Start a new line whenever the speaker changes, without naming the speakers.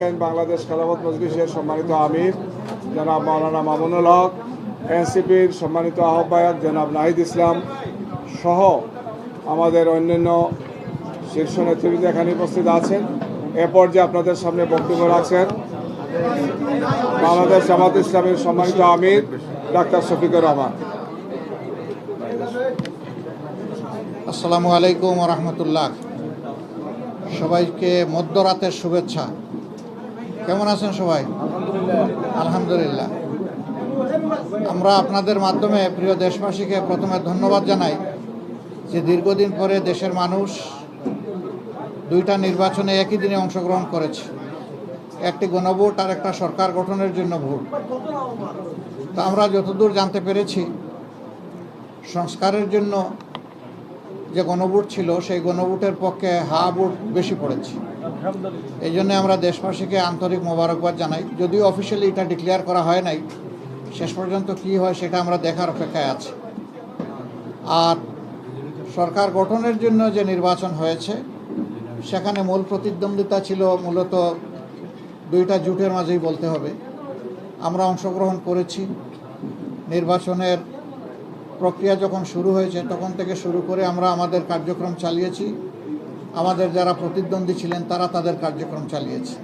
বাংলাদেশ খেলাফত মজলিসের সম্মানিত আমির জনাব মাওলানা মামুনুল হক, এনসিপির সম্মানিত আহ্বায়ক জনাব নাহিদ ইসলাম সহ আমাদের অন্যান্য শীর্ষ নেতৃবৃন্দ এখানে উপস্থিত আছেন। এ পর্যায়ে আপনাদের সামনে বক্তব্য রাখছেন বাংলাদেশ জামাত ইসলামের সম্মানিত আমির ডাক্তার শফিকুর রহমান।
আসসালামু আলাইকুম ওয়া রাহমাতুল্লাহ। সবাইকে মধ্যরাতের শুভেচ্ছা। কেমন আছেন সবাই? আলহামদুলিল্লাহ। আমরা আপনাদের মাধ্যমে প্রিয় দেশবাসীকে প্রথমে ধন্যবাদ জানাই যে দীর্ঘদিন পরে দেশের মানুষ দুইটা নির্বাচনে একই দিনে অংশগ্রহণ করেছে, একটি গণভোট আর একটা সরকার গঠনের জন্য ভোট। তা আমরা যতদূর জানতে পেরেছি, সংস্কারের জন্য যে গণভোট ছিল সেই গণভোটের পক্ষে হা ভোট বেশি পড়েছে। এই জন্য আমরা দেশবাসীকে আন্তরিক মোবারকবাদ জানাই। যদিও অফিসিয়ালি এটা ডিক্লেয়ার করা হয় নাই, শেষ পর্যন্ত কি হয় সেটা আমরা দেখার অপেক্ষায় আছি। আর সরকার গঠনের জন্য যে নির্বাচন হয়েছে সেখানে মূল প্রতিদ্বন্দ্বিতা ছিল মূলত দুইটা জোটের মাঝেই বলতে হবে। আমরা অংশগ্রহণ করেছি। নির্বাচনের প্রক্রিয়া যখন শুরু হয়েছে তখন থেকে শুরু করে আমরা আমাদের কার্যক্রম চালিয়েছি। আমাদের যারা প্রতিদ্বন্দ্বী ছিলেন তারা তাদের কার্যক্রম চালিয়েছে।